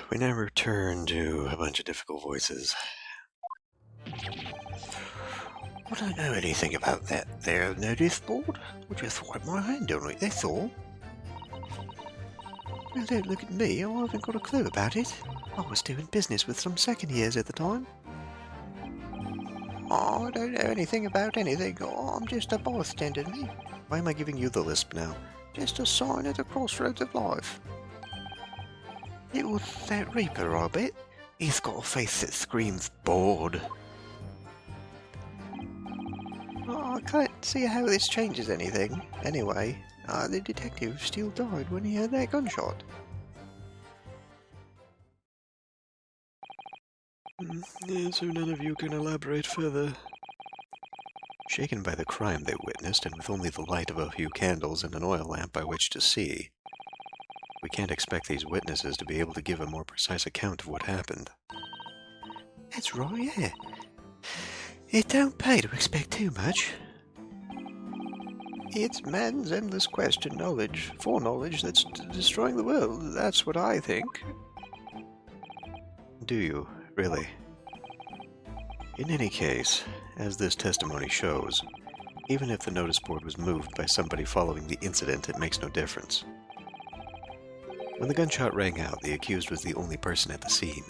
we now return to a bunch of difficult voices. I don't know anything about that there notice board. I just wipe my hand on it, that's all. Well, don't look at me, I haven't got a clue about it. I was doing business with some second years at the time. Oh, I don't know anything about anything. Oh, I'm just a bystander, me. Why am I giving you the lisp now? Just a sign at the crossroads of life. It was that Reaper, I bet. He's got a face that screams bored. Oh, I can't see how this changes anything. Anyway, the detective still died when he heard that gunshot. So none of you can elaborate further. Shaken by the crime they witnessed, and with only the light of a few candles and an oil lamp by which to see, we can't expect these witnesses to be able to give a more precise account of what happened. That's right, yeah. It don't pay to expect too much. It's man's endless quest and knowledge, foreknowledge, that's destroying the world. That's what I think. Do you, really? In any case, as this testimony shows, even if the notice board was moved by somebody following the incident, it makes no difference. When the gunshot rang out, the accused was the only person at the scene.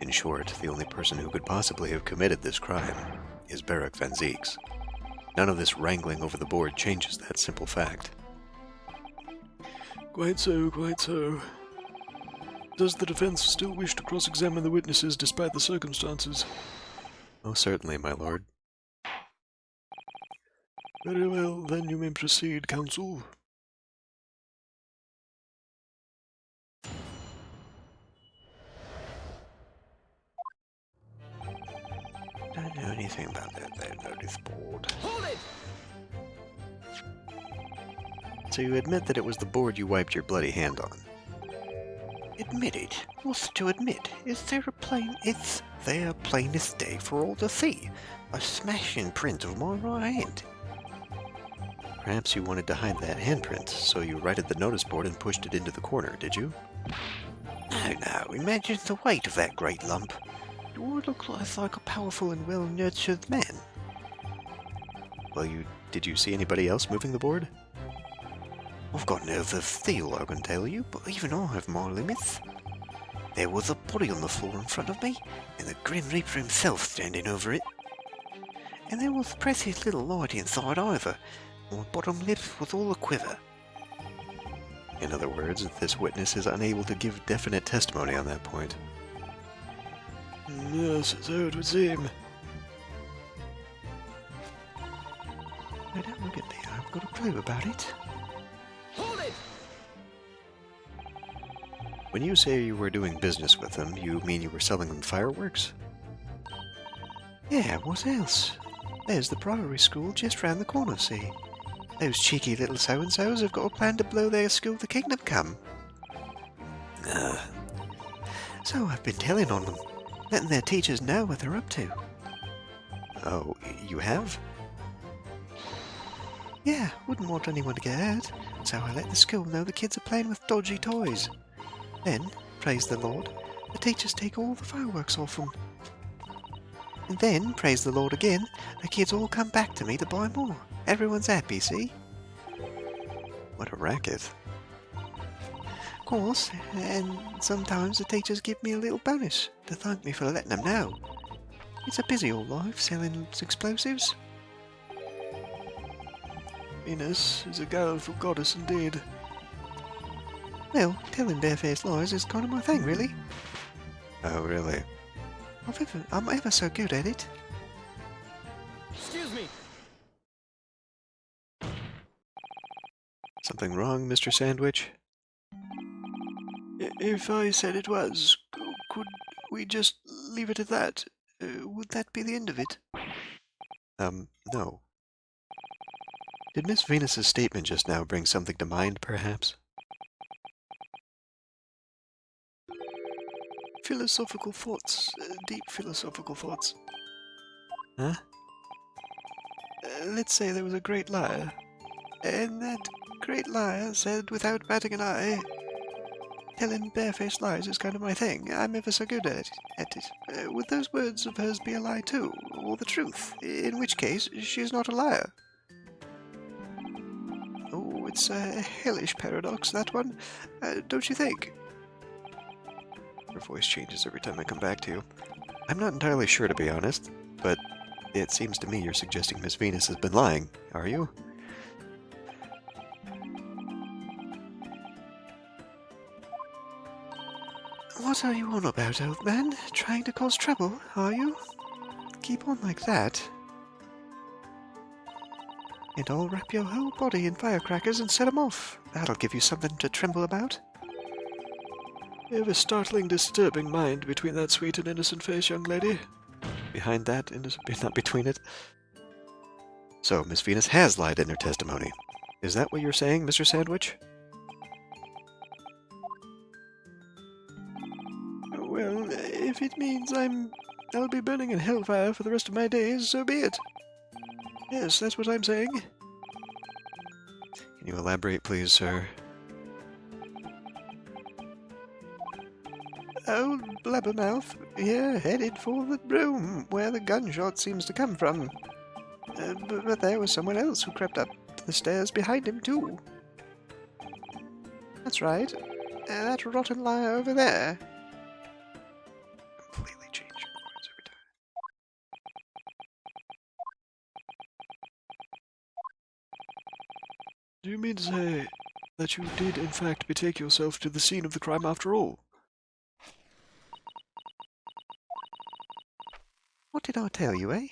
In short, the only person who could possibly have committed this crime is Barak van Zieks. None of this wrangling over the board changes that simple fact. Quite so, quite so. Does the defense still wish to cross-examine the witnesses despite the circumstances? Oh, certainly, my lord. Very well, then you may proceed, counsel. Don't know anything about that there notice board. Hold it! So you admit that it was the board you wiped your bloody hand on? Admit it? What's to admit? It's there plain as day for all to see. A smashing print of my right hand. Perhaps you wanted to hide that handprint, so you righted the notice board and pushed it into the corner, did you? No, imagine the weight of that great lump. It would look like a powerful and well-nurtured man. Well, did you see anybody else moving the board? I've got nerves of steel, I can tell you, but even I have my limits. There was a body on the floor in front of me, and the Grim Reaper himself standing over it. And there was precious little light inside either. My bottom lip was all a quiver. In other words, this witness is unable to give definite testimony on that point. Yes, so it would seem. Now don't look at me, I haven't got a clue about it. Hold it! When you say you were doing business with them, you mean you were selling them fireworks? Yeah, what else? There's the primary school just round the corner, see? Those cheeky little so-and-sos have got a plan to blow their school to kingdom come. So I've been telling on them, letting their teachers know what they're up to. Oh, you have? Yeah, wouldn't want anyone to get hurt, so I let the school know the kids are playing with dodgy toys. Then, praise the Lord, the teachers take all the fireworks off them. And then, praise the Lord again, the kids all come back to me to buy more. Everyone's happy, see? What a racket. Of course, and sometimes the teachers give me a little bonus to thank me for letting them know. It's a busy old life selling explosives. Venus is a guileful goddess indeed. Well, telling barefaced lies is kind of my thing, really. Oh, really? I'm ever so good at it. Excuse me! Something wrong, Mr. Sandwich? If I said it was, could we just leave it at that? Would that be the end of it? No. Did Miss Venus's statement just now bring something to mind, perhaps? Philosophical thoughts. Deep philosophical thoughts. Huh? Let's say there was a great liar. And that great liar said without batting an eye, telling barefaced lies is kind of my thing. I'm ever so good at it. Would those words of hers be a lie too, or the truth? In which case, she is not a liar. Oh, it's a hellish paradox, that one. Don't you think? Her voice changes every time I come back to you. I'm not entirely sure, to be honest, but it seems to me you're suggesting Miss Venus has been lying, are you? What are you on about, old man? Trying to cause trouble, are you? Keep on like that, and I'll wrap your whole body in firecrackers and set 'em off. That'll give you something to tremble about. You have a startling, disturbing mind between that sweet and innocent face, young lady. Behind that, not between it. So, Miss Venus has lied in her testimony. Is that what you're saying, Mr. Sandwich? Well, if it means I'll be burning in hellfire for the rest of my days, so be it. Yes, that's what I'm saying. Can you elaborate, please, sir? Old Blabbermouth here headed for the room where the gunshot seems to come from. But there was someone else who crept up the stairs behind him, too. That's right. That rotten liar over there. Completely change your words every time. Do you mean to say that you did, in fact, betake yourself to the scene of the crime after all? What did I tell you, eh?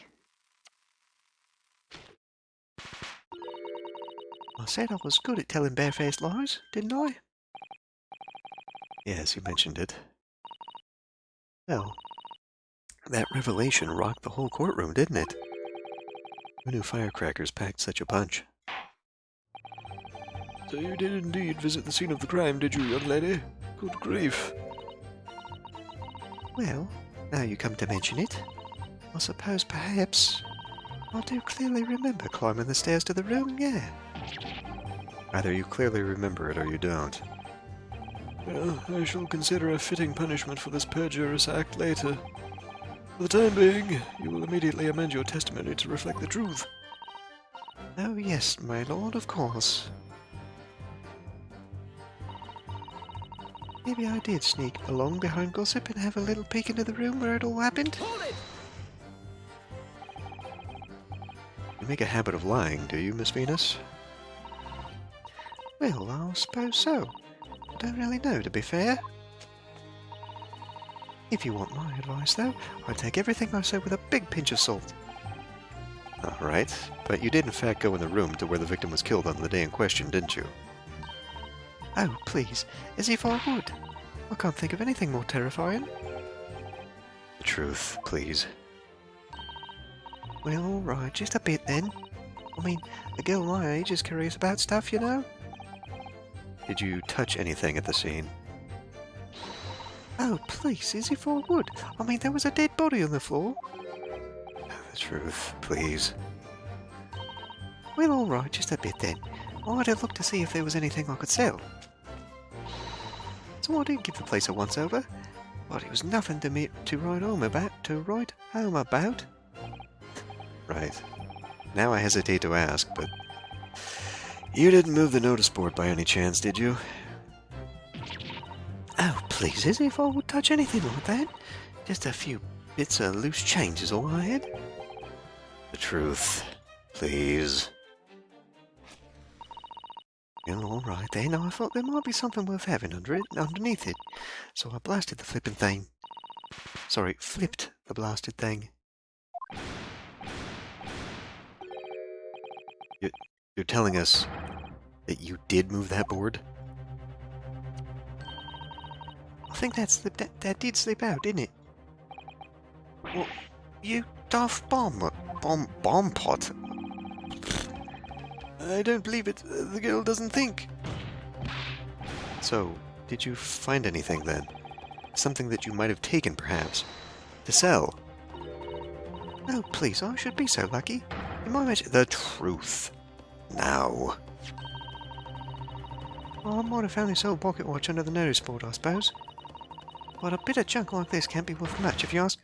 I said I was good at telling barefaced lies, didn't I? Yes, you mentioned it. Well, that revelation rocked the whole courtroom, didn't it? Who knew firecrackers packed such a punch? So you did indeed visit the scene of the crime, did you, young lady? Good grief. Well, now you come to mention it, I suppose perhaps I do clearly remember climbing the stairs to the room, yeah. Either you clearly remember it or you don't. Well, I shall consider a fitting punishment for this perjurious act later. For the time being, you will immediately amend your testimony to reflect the truth. Oh yes, my lord, of course. Maybe I did sneak along behind Gossip and have a little peek into the room where it all happened. Hold it! You make a habit of lying, do you, Miss Venus? Well, I suppose so. I don't really know, to be fair. If you want my advice, though, I'd take everything I say with a big pinch of salt. All right, but you did in fact go in the room to where the victim was killed on the day in question, didn't you? Oh, please, as if I would. I can't think of anything more terrifying. The truth, please. Well, all right, just a bit then. I mean, a girl my age is curious about stuff, you know. Did you touch anything at the scene? Oh, please, as if I would. I mean, there was a dead body on the floor. The truth, please. Well, all right, just a bit then. I had a look to see if there was anything I could sell. So I did give the place a once-over, but it was nothing to write home about. Right. Now I hesitate to ask, but you didn't move the notice board by any chance, did you? Oh, please, as if I would touch anything like that. Just a few bits of loose change is all I had. The truth, please. Well, all right then. I thought there might be something worth having underneath it, so I blasted the flipping thing. Sorry, flipped the blasted thing. You're telling us that you did move that board? I think that did slip out, didn't it? Well, you daft bomb pot. I don't believe it. The girl doesn't think. So, did you find anything then? Something that you might have taken, perhaps, to sell? Oh, please, I should be so lucky. You might mention the truth. Now. Oh, I might have found this old pocket watch under the notice board, I suppose. But a bit of junk like this can't be worth much, if you ask.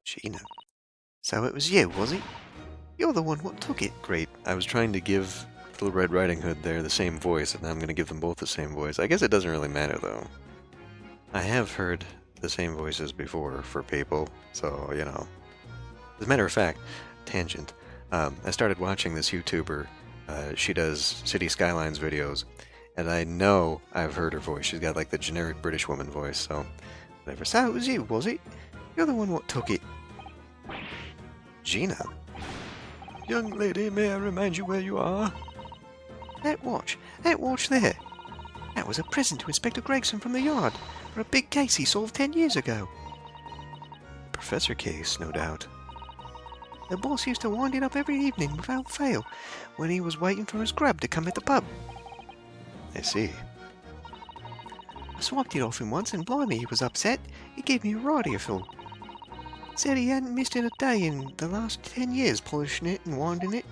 Gina. So it was you, was it? You're the one what took it. Great. I was trying to give Little Red Riding Hood there the same voice, and now I'm going to give them both the same voice. I guess it doesn't really matter, though. I have heard the same voices before for people, so, you know. As a matter of fact, tangent, I started watching this YouTuber. She does City Skylines videos, and I know I've heard her voice. She's got, like, the generic British woman voice, so... Whatever. So it was you, was it? You're the one what took it. Gina? Young lady, may I remind you where you are? That watch there. That was a present to Inspector Gregson from the yard for a big case he solved 10 years ago. Professor case, no doubt. The boss used to wind it up every evening without fail when he was waiting for his grub to come at the pub. I see. I swiped it off him once and blimey, he was upset. He gave me a right earful. Said he hadn't missed it a day in the last 10 years polishing it and winding it.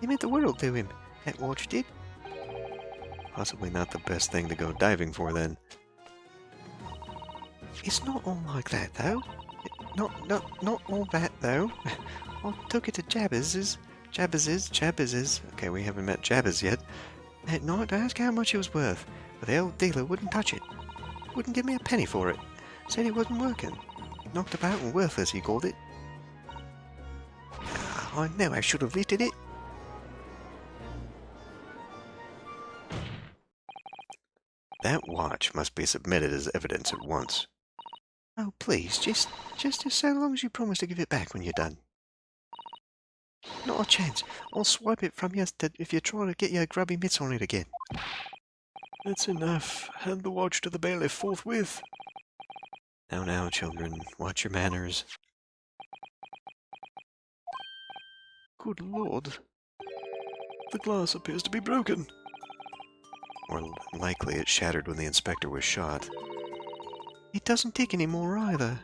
It meant the world to him, that watch did. Possibly not the best thing to go diving for, then. It's not all like that, though. Not all that, though. I took it to Jabbers'. Okay, we haven't met Jabbers yet. At night to ask how much it was worth, but the old dealer wouldn't touch it. Wouldn't give me a penny for it. Said it wasn't working. Knocked about and worthless, he called it. I know I should have lifted it. That watch must be submitted as evidence at once. Oh, please, just so long as you promise to give it back when you're done. Not a chance. I'll swipe it from you if you try to get your grubby mitts on it again. That's enough. Hand the watch to the bailiff forthwith. Now, children, watch your manners. Good Lord. The glass appears to be broken. More likely it shattered when the inspector was shot. It doesn't tick anymore either.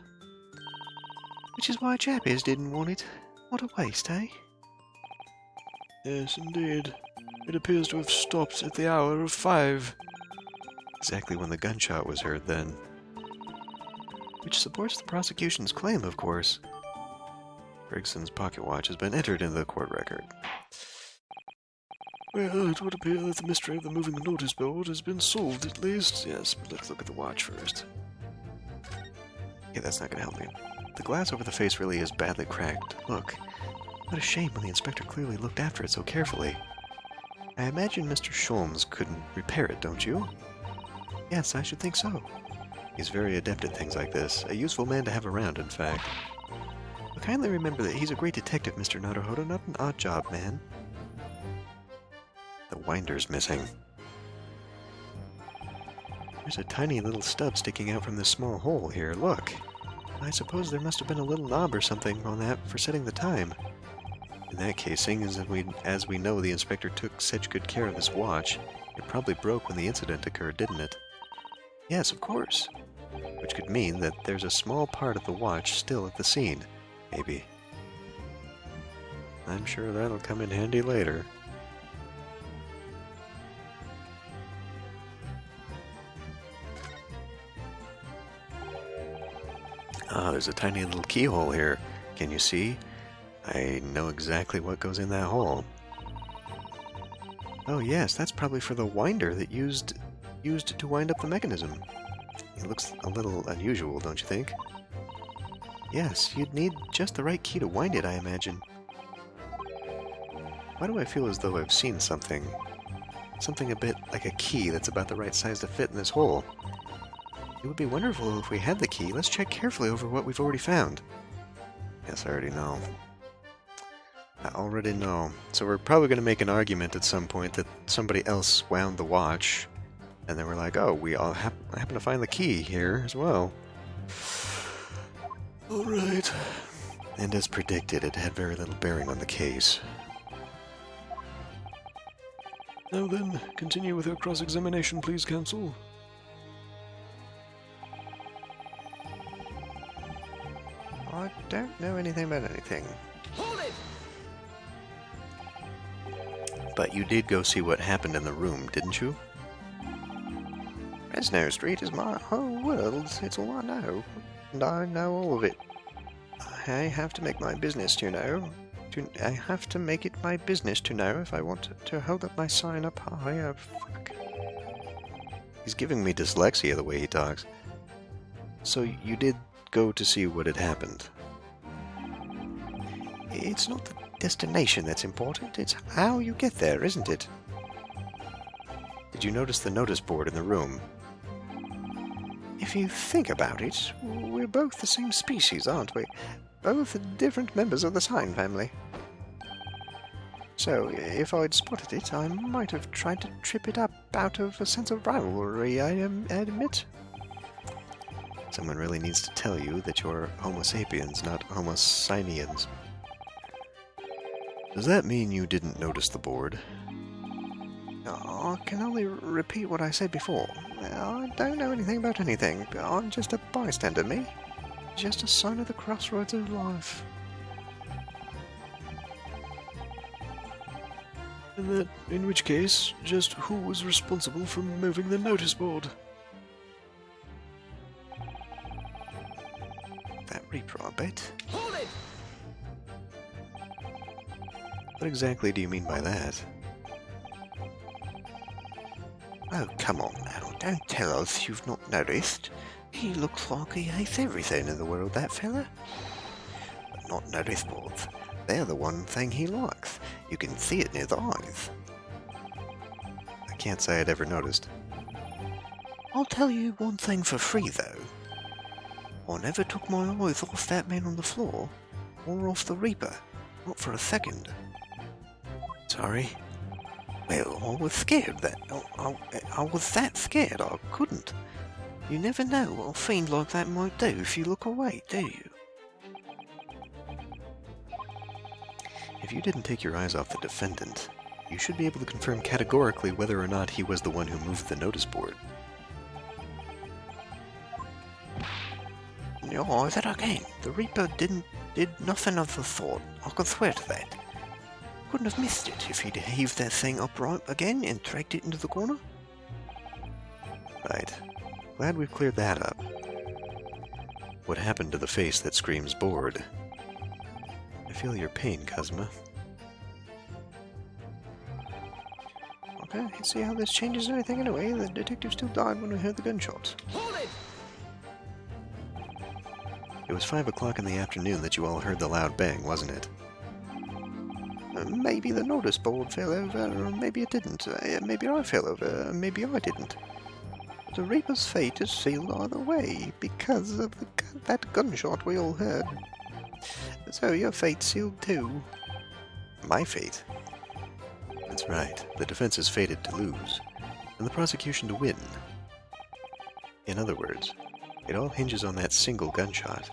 Which is why Jabbers didn't want it. What a waste, eh? Yes, indeed. It appears to have stopped at the hour of 5. Exactly when the gunshot was heard, then. Which supports the prosecution's claim, of course. Gregson's pocket watch has been entered into the court record. Well, it would appear that the mystery of the moving notice board has been solved, at least. Yes, but let's look at the watch first. Yeah, that's not going to help me. The glass over the face really is badly cracked. Look. What a shame when the inspector clearly looked after it so carefully. I imagine Mr. Sholmes couldn't repair it, don't you? Yes, I should think so. He's very adept at things like this. A useful man to have around, in fact. But kindly remember that he's a great detective, Mr. Naruhodo, not an odd job man. The winder's missing. There's a tiny little stub sticking out from this small hole here. Look. I suppose there must have been a little knob or something on that for setting the time. In that case, seeing as we know the inspector took such good care of this watch, it probably broke when the incident occurred, didn't it? Yes, of course. Which could mean that there's a small part of the watch still at the scene. Maybe. I'm sure that'll come in handy later. Ah, there's a tiny little keyhole here. Can you see? I know exactly what goes in that hole. Oh yes, that's probably for the winder that used to wind up the mechanism. It looks a little unusual, don't you think? Yes, you'd need just the right key to wind it, I imagine. Why do I feel as though I've seen something? Something a bit like a key that's about the right size to fit in this hole. It would be wonderful if we had the key. Let's check carefully over what we've already found. Yes, I already know. So we're probably going to make an argument at some point that somebody else wound the watch, and then we're like, oh, we all happen to find the key here as well. Alright. And as predicted, it had very little bearing on the case. Now then, continue with your cross-examination, please, counsel. I don't know anything about anything. Hold it! But you did go see what happened in the room, didn't you? Fresno Street is my whole world. It's all I know. And I know all of it. I have to make my business to know. I have to make it my business to know if I want to hold up my sign up high. Oh, fuck. He's giving me dyslexia the way he talks. So you did go to see what had happened? It's not the destination that's important. It's how you get there, isn't it? Did you notice the notice board in the room? If you think about it, we're both the same species, aren't we? Both different members of the sign family. So, if I'd spotted it, I might have tried to trip it up out of a sense of rivalry, I admit. Someone really needs to tell you that you're Homo sapiens, not Homo sinians. Does that mean you didn't notice the board? I can only repeat what I said before. I don't know anything about anything. I'm just a bystander, me. Just a sign of the crossroads of life. And that, in which case, just who was responsible for moving the notice board? That Reaper, I bet. Hold it! What exactly do you mean by that? Oh, come on now. Don't tell us you've not noticed. He looks like he hates everything in the world, that fella. But not notice boards. They're the one thing he likes. You can see it in his eyes. I can't say I'd ever noticed. I'll tell you one thing for free, though. I never took my eyes off that man on the floor, or off the Reaper. Not for a second. Sorry? Well, I was scared that... I was that scared I couldn't. You never know what a fiend like that might do if you look away, do you? If you didn't take your eyes off the defendant, you should be able to confirm categorically whether or not he was the one who moved the notice board. No, that I can. The Reaper did nothing of the sort. I can swear to that. Couldn't have missed it if he'd heaved that thing upright again and dragged it into the corner. Right. Glad we've cleared that up. What happened to the face that screams bored? I feel your pain, Kazuma. Okay, let's see how this changes anything anyway. The detective still died when we heard the gunshots. Hold it! It was 5 o'clock in the afternoon that you all heard the loud bang, wasn't it? Maybe the notice board fell over, or maybe it didn't. Maybe I fell over, maybe I didn't. The Reaper's fate is sealed either way, because of that gunshot we all heard. So your fate's sealed too. My fate? That's right. The defense is fated to lose, and the prosecution to win. In other words, it all hinges on that single gunshot.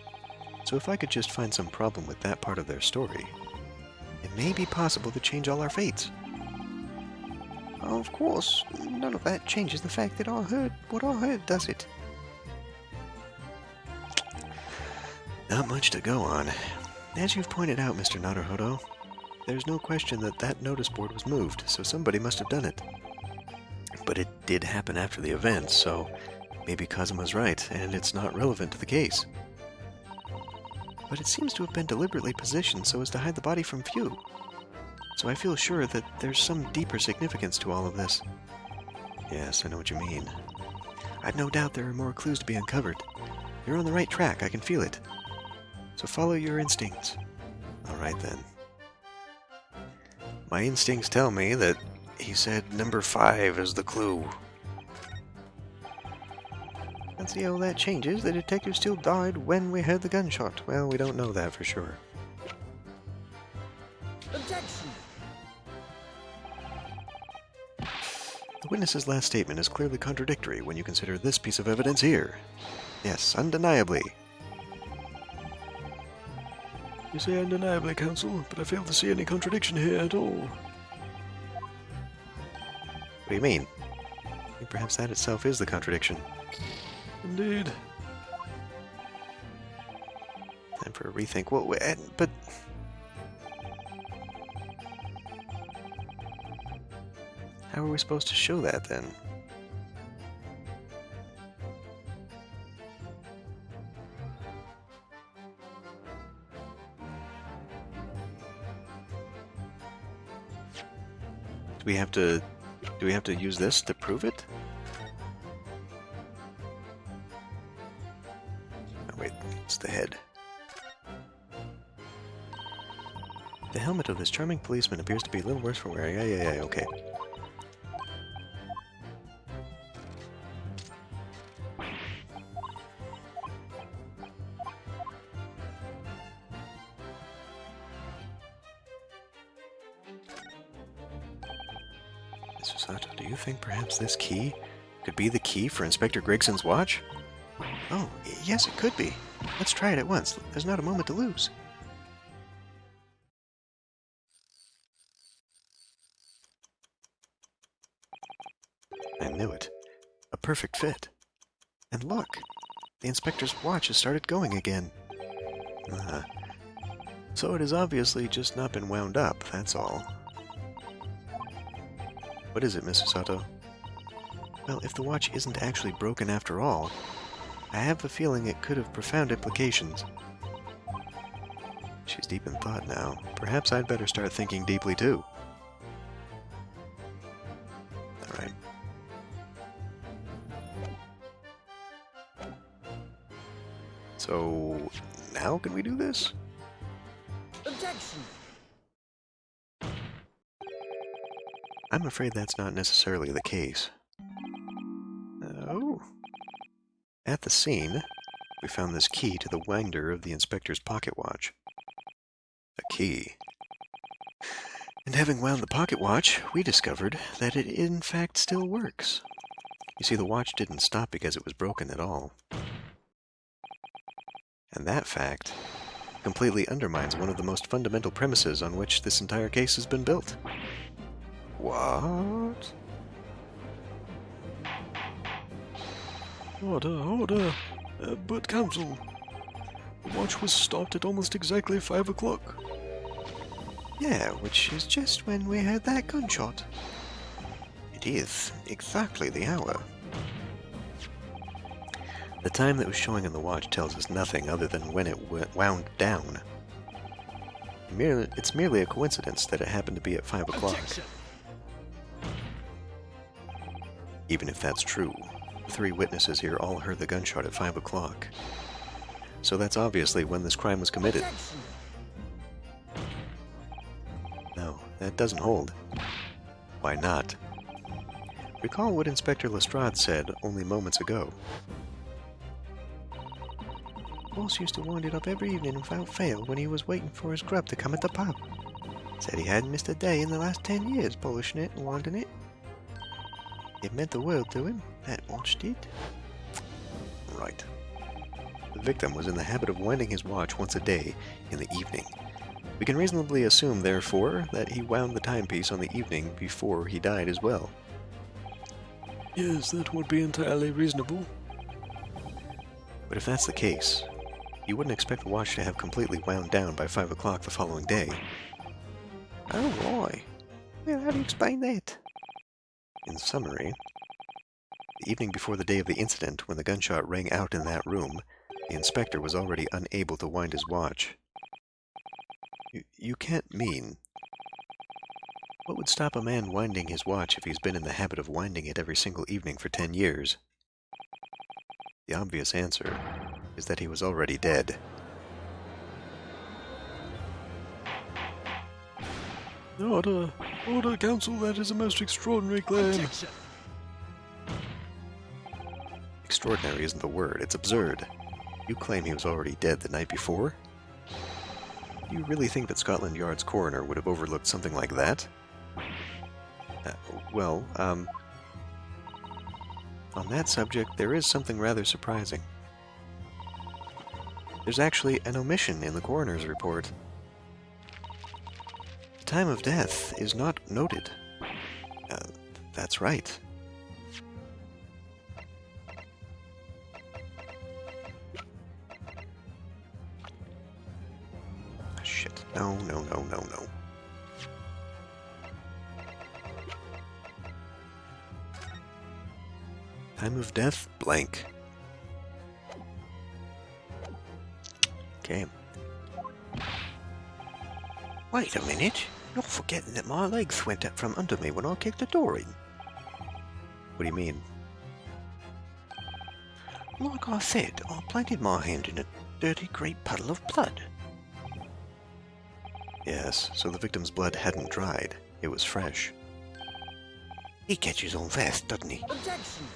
So if I could just find some problem with that part of their story, it may be possible to change all our fates. Of course, none of that changes the fact that I heard what I heard, does it? Not much to go on. As you've pointed out, Mr. Naruhodo, there's no question that that notice board was moved, so somebody must have done it. But it did happen after the event, so maybe Kazuma's right, and it's not relevant to the case. But it seems to have been deliberately positioned so as to hide the body from view. So I feel sure that there's some deeper significance to all of this. Yes, I know what you mean. I've no doubt there are more clues to be uncovered. You're on the right track, I can feel it. So follow your instincts. Alright then. My instincts tell me that he said number 5 is the clue. Let's see how that changes. The detective still died when we heard the gunshot. Well, we don't know that for sure. Objection! The witness's last statement is clearly contradictory when you consider this piece of evidence here. Yes, undeniably. You say undeniably, counsel, but I fail to see any contradiction here at all. What do you mean? I think perhaps that itself is the contradiction. Indeed. Time for a rethink. Well, but... How are we supposed to show that, then? Do we have to use this to prove it? Oh, wait, it's the head. The helmet of this charming policeman appears to be a little worse for wear. Yeah, okay. Mr. Sato, do you think perhaps this key could be the key for Inspector Gregson's watch? Oh, yes, it could be. Let's try it at once. There's not a moment to lose. I knew it. A perfect fit. And look, the inspector's watch has started going again. So it has obviously just not been wound up, that's all. What is it, Mr. Sato? Well, if the watch isn't actually broken after all, I have the feeling it could have profound implications. She's deep in thought now. Perhaps I'd better start thinking deeply too. Alright. So, now can we do this? Objection! I'm afraid that's not necessarily the case. Oh. At the scene, we found this key to the winder of the inspector's pocket watch. A key. And having wound the pocket watch, we discovered that it in fact still works. You see, the watch didn't stop because it was broken at all. And that fact completely undermines one of the most fundamental premises on which this entire case has been built. What? Order. But Counsel, the watch was stopped at almost exactly 5 o'clock. Yeah, which is just when we heard that gunshot. It is exactly the hour. The time that was showing on the watch tells us nothing other than when it wound down. It's merely a coincidence that it happened to be at 5 o'clock. Objection! Even if that's true, the 3 witnesses here all heard the gunshot at 5 o'clock. So that's obviously when this crime was committed. Objection! No, that doesn't hold. Why not? Recall what Inspector Lestrade said only moments ago. Boss used to wind it up every evening without fail when he was waiting for his grub to come at the pub. Said he hadn't missed a day in the last 10 years polishing it and winding it. It meant the world to him, that watch did. Right. The victim was in the habit of winding his watch once a day in the evening. We can reasonably assume, therefore, that he wound the timepiece on the evening before he died as well. Yes, that would be entirely reasonable. But if that's the case, you wouldn't expect the watch to have completely wound down by 5 o'clock the following day. Oh, why? Well, how do you explain that? In summary, the evening before the day of the incident, when the gunshot rang out in that room, the inspector was already unable to wind his watch. You can't mean... What would stop a man winding his watch if he's been in the habit of winding it every single evening for 10 years? The obvious answer is that he was already dead. Order, Counsel, that is a most extraordinary claim. Objection! Extraordinary isn't the word, it's absurd. You claim he was already dead the night before? Do you really think that Scotland Yard's coroner would have overlooked something like that? On that subject, there is something rather surprising. There's actually an omission in the coroner's report. The time of death is not noted. That's right. Shit. No. Time of death, blank. Okay. Wait a minute. You're forgetting that my legs went up from under me when I kicked the door in. What do you mean? Like I said, I planted my hand in a dirty great puddle of blood. Yes, so the victim's blood hadn't dried. It was fresh. He catches on fast, doesn't he? Objection!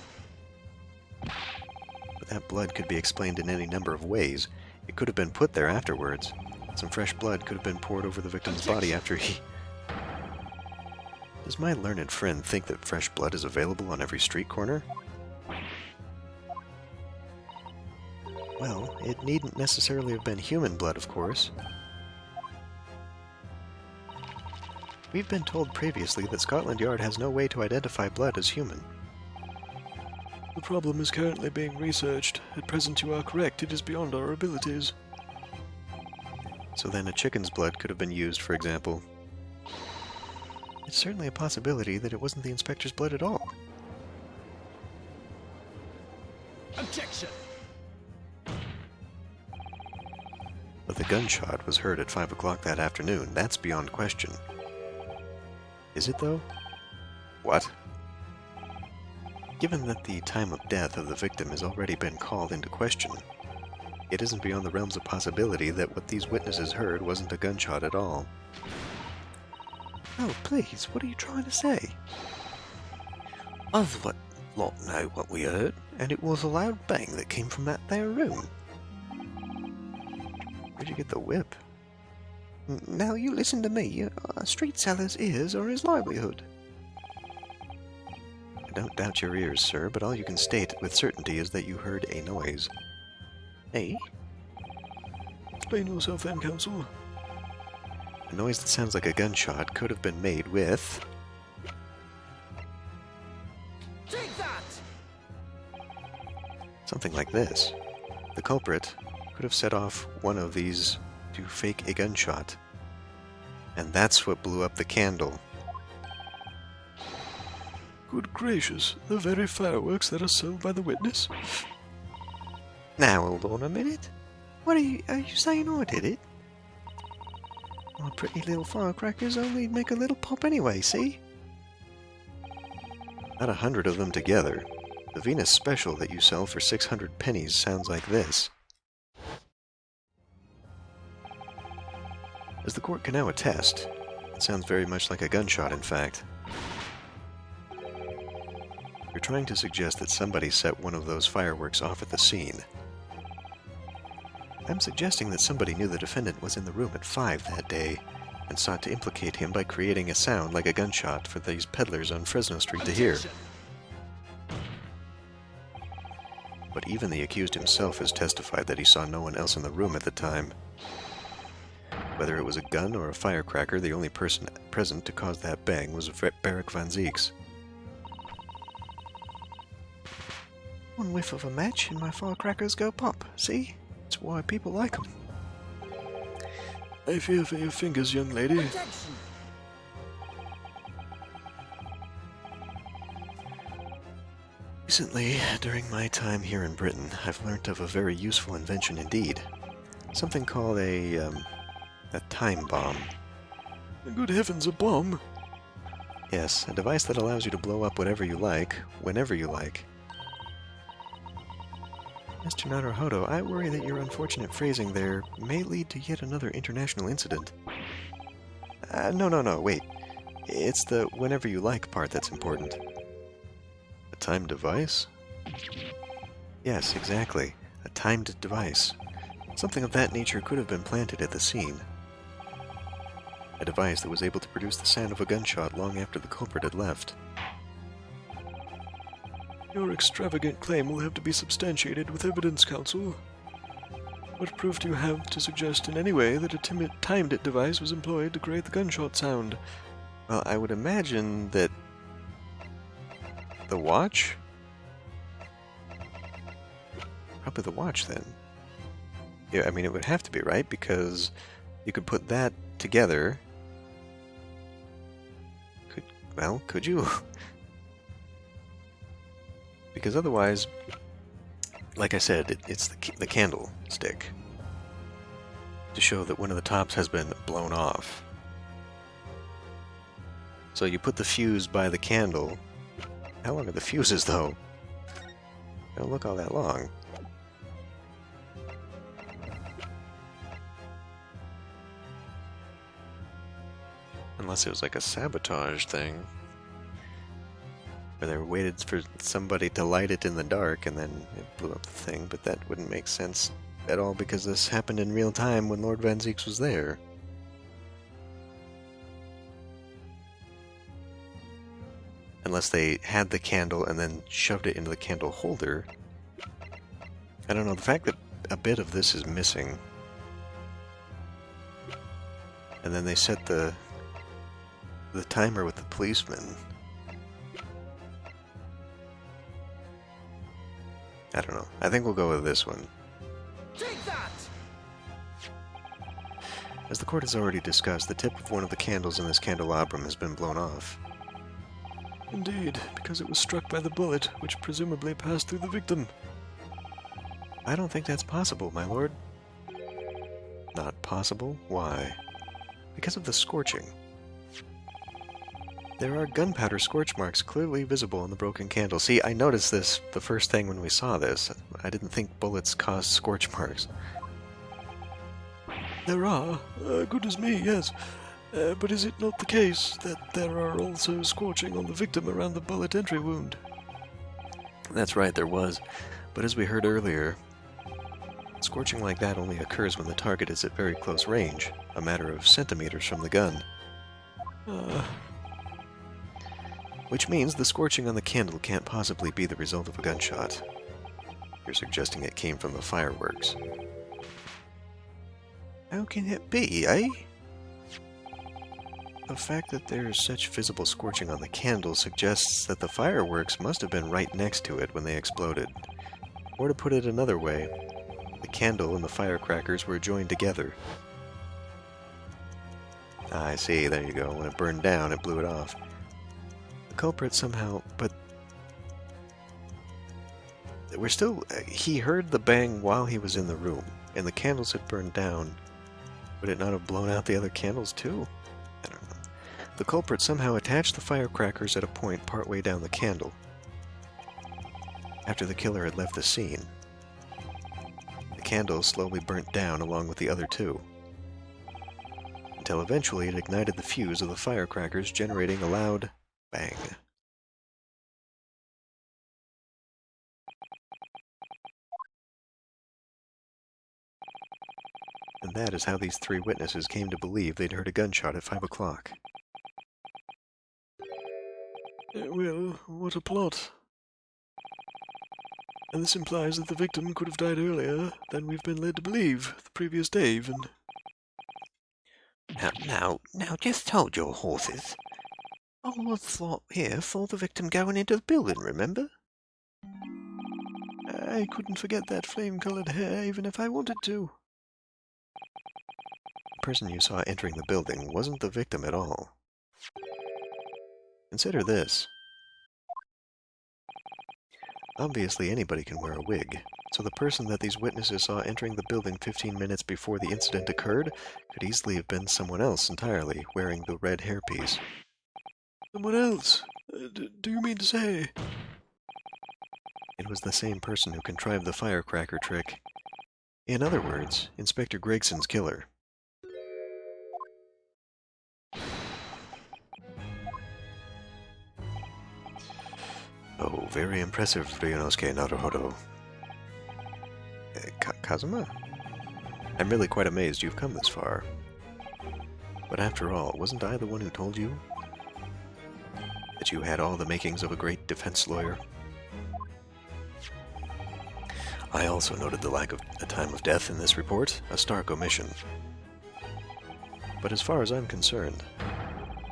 But that blood could be explained in any number of ways. It could have been put there afterwards. Some fresh blood could have been poured over the victim's body after he... Does my learned friend think that fresh blood is available on every street corner? Well, it needn't necessarily have been human blood, of course. We've been told previously that Scotland Yard has no way to identify blood as human. The problem is currently being researched. At present you are correct, it is beyond our abilities. So then a chicken's blood could have been used, for example. It's certainly a possibility that it wasn't the inspector's blood at all. Objection! But the gunshot was heard at 5 o'clock that afternoon. That's beyond question. Is it, though? What? Given that the time of death of the victim has already been called into question, it isn't beyond the realms of possibility that what these witnesses heard wasn't a gunshot at all. Oh, please, what are you trying to say? Us lot know what we heard, and it was a loud bang that came from that there room. Where'd you get the whip? Now you listen to me. A street seller's ears are his livelihood. I don't doubt your ears, sir, but all you can state with certainty is that you heard a noise. Eh? Explain yourself then, Counsel. A noise that sounds like a gunshot could have been made with... Take that! something like this. The culprit could have set off one of these to fake a gunshot. And that's what blew up the candle. Good gracious, the very fireworks that are sold by the witness? Now hold on a minute. What are you saying I did it? My pretty little firecrackers only make a little pop anyway, see? Not 100 of them together. The Venus special that you sell for 600 pennies sounds like this. As the court can now attest, it sounds very much like a gunshot, in fact. You're trying to suggest that somebody set one of those fireworks off at the scene. I'm suggesting that somebody knew the defendant was in the room at 5 that day, and sought to implicate him by creating a sound like a gunshot for these peddlers on Fresno Street to hear. But even the accused himself has testified that he saw no one else in the room at the time. Whether it was a gun or a firecracker, the only person present to cause that bang was Barrick Van Zeeks. One whiff of a match and my firecrackers go pop, see? That's why people like them. I fear for your fingers, young lady. Objection! Recently, during my time here in Britain, I've learnt of a very useful invention indeed. Something called a time bomb. Good heavens, a bomb! Yes, a device that allows you to blow up whatever you like, whenever you like. Mr. Naruhodo, I worry that your unfortunate phrasing there may lead to yet another international incident. No, wait. It's the whenever you like part that's important. A timed device? Yes, exactly. A timed device. Something of that nature could have been planted at the scene. A device that was able to produce the sound of a gunshot long after the culprit had left. Your extravagant claim will have to be substantiated with evidence, Counsel. What proof do you have to suggest in any way that a timed device was employed to create the gunshot sound? Well, I would imagine that... the watch? Probably the watch, then. Yeah, I mean, it would have to be, right? Because you could put that together. Could you? Because otherwise, like I said, it's the candle stick to show that one of the tops has been blown off. So you put the fuse by the candle. How long are the fuses, though? They don't look all that long. Unless it was like a sabotage thing, where they waited for somebody to light it in the dark and then it blew up the thing, but that wouldn't make sense at all because this happened in real time when Lord Van Zeeks was there. Unless they had the candle and then shoved it into the candle holder. I don't know, the fact that a bit of this is missing. And then they set the timer with the policeman. I don't know. I think we'll go with this one. Take that! As the court has already discussed, the tip of one of the candles in this candelabrum has been blown off. Indeed, because it was struck by the bullet, which presumably passed through the victim. I don't think that's possible, my lord. Not possible? Why? Because of the scorching. There are gunpowder scorch marks clearly visible on the broken candle. See, I noticed this the first thing when we saw this. I didn't think bullets caused scorch marks. There are, good as me, yes. But is it not the case that there are also scorching on the victim around the bullet entry wound? That's right, there was. But as we heard earlier, scorching like that only occurs when the target is at very close range, a matter of centimeters from the gun. Which means the scorching on the candle can't possibly be the result of a gunshot. You're suggesting it came from the fireworks. How can it be, eh? The fact that there is such visible scorching on the candle suggests that the fireworks must have been right next to it when they exploded. Or to put it another way, the candle and the firecrackers were joined together. Ah, I see, there you go. When it burned down, it blew it off. The culprit somehow... but... we're still... he heard the bang while he was in the room, and the candles had burned down. Would it not have blown out the other candles too? I don't know. The culprit somehow attached the firecrackers at a point partway down the candle, after the killer had left the scene. The candle slowly burnt down along with the other two, until eventually it ignited the fuse of the firecrackers, generating a loud bang. And that is how these three witnesses came to believe they'd heard a gunshot at 5 o'clock. Well, what a plot. And this implies that the victim could have died earlier than we've been led to believe, the previous day even. Now, just hold your horses. All the thought here saw the victim going into the building, remember? I couldn't forget that flame-colored hair even if I wanted to. The person you saw entering the building wasn't the victim at all. Consider this. Obviously anybody can wear a wig, so the person that these witnesses saw entering the building 15 minutes before the incident occurred could easily have been someone else entirely, wearing the red hairpiece. Someone else? Do you mean to say? It was the same person who contrived the firecracker trick. In other words, Inspector Gregson's killer. Oh, very impressive, Ryunosuke Naruhodo. Kazuma? I'm really quite amazed you've come this far. But after all, wasn't I the one who told you that you had all the makings of a great defense lawyer? I also noted the lack of a time of death in this report, a stark omission. But as far as I'm concerned,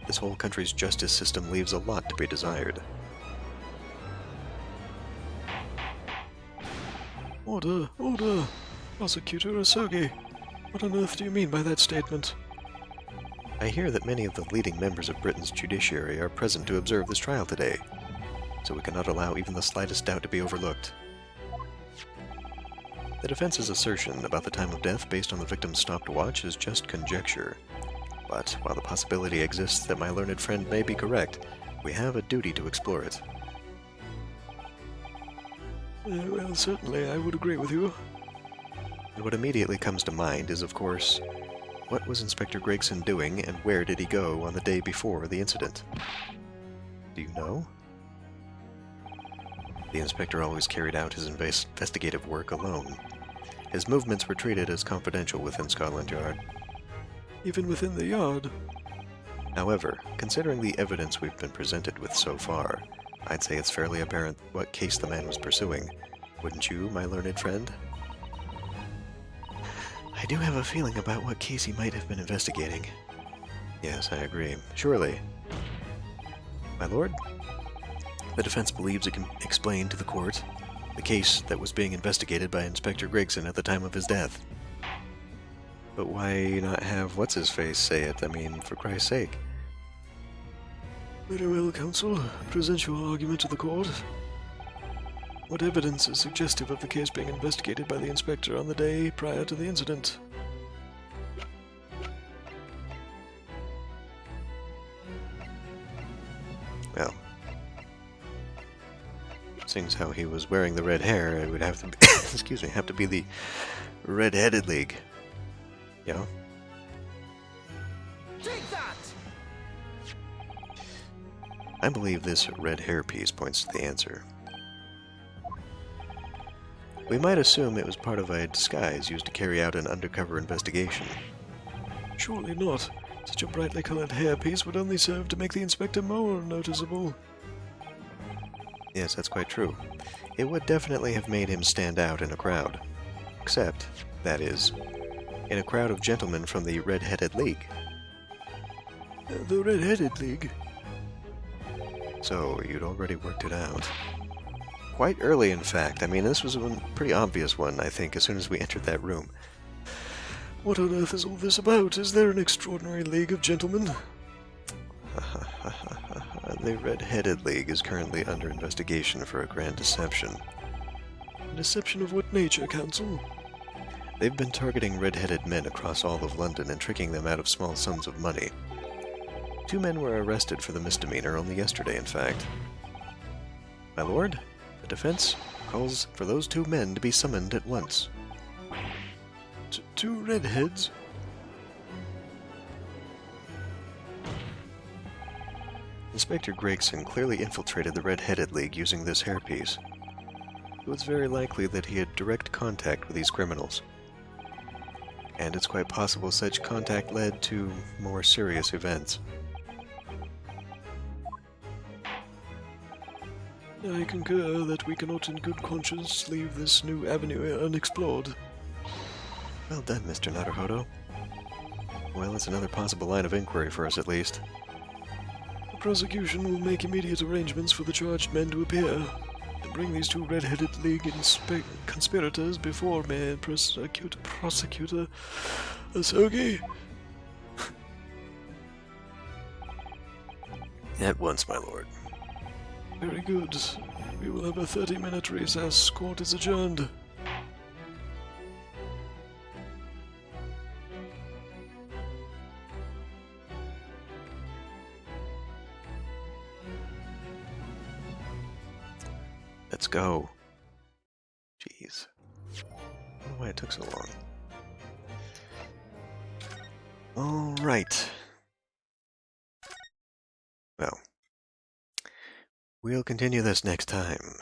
this whole country's justice system leaves a lot to be desired. Order, order! Prosecutor Asogi, what on earth do you mean by that statement? I hear that many of the leading members of Britain's judiciary are present to observe this trial today. so we cannot allow even the slightest doubt to be overlooked. The defense's assertion about the time of death based on the victim's stopwatch is just conjecture. But while the possibility exists that my learned friend may be correct, we have a duty to explore it. Well, certainly, I would agree with you. And what immediately comes to mind is, of course, what was Inspector Gregson doing and where did he go on the day before the incident? Do you know? The inspector always carried out his investigative work alone. His movements were treated as confidential within Scotland Yard. Even within the yard? However, considering the evidence we've been presented with so far, I'd say it's fairly apparent what case the man was pursuing. Wouldn't you, my learned friend? I do have a feeling about what case he might have been investigating. Yes, I agree. Surely. My lord? The defense believes it can explain to the court the case that was being investigated by Inspector Gregson at the time of his death. But why not have what's-his-face say it? I mean, for Christ's sake. Very well, counsel. Present your argument to the court. What evidence is suggestive of the case being investigated by the inspector on the day prior to the incident? Well, seeing as how he was wearing the red hair, it would have to be, excuse me, have to be the Red-Headed League. Yeah? Take that! I believe this red hairpiece points to the answer. We might assume it was part of a disguise used to carry out an undercover investigation. Surely not. Such a brightly colored hairpiece would only serve to make the inspector more noticeable. Yes, that's quite true. It would definitely have made him stand out in a crowd. Except, that is, in a crowd of gentlemen from the Red-Headed League. The Red-Headed League? So, you'd already worked it out. Quite early, in fact. I mean, this was a pretty obvious one, I think, as soon as we entered that room. What on earth is all this about? Is there an extraordinary league of gentlemen? The Red-Headed League is currently under investigation for a grand deception. Deception of what nature, counsel? They've been targeting red-headed men across all of London and tricking them out of small sums of money. 2 men were arrested for the misdemeanor only yesterday, in fact. My lord, the defense calls for those 2 men to be summoned at once. 2 redheads? Inspector Gregson clearly infiltrated the Red-Headed League using this hairpiece. It was very likely that he had direct contact with these criminals. And it's quite possible such contact led to more serious events. I concur that we cannot in good conscience leave this new avenue unexplored. Well done, Mr. Naruhodo. Well, it's another possible line of inquiry for us at least. The prosecution will make immediate arrangements for the charged men to appear, and bring these 2 Red-Headed League conspirators before me, Prosecutor Asogi. At once, my lord. Very good. We will have a 30-minute recess. Court is adjourned. Let's go. Jeez. I don't know why it took so long. Alright. Well, we'll continue this next time.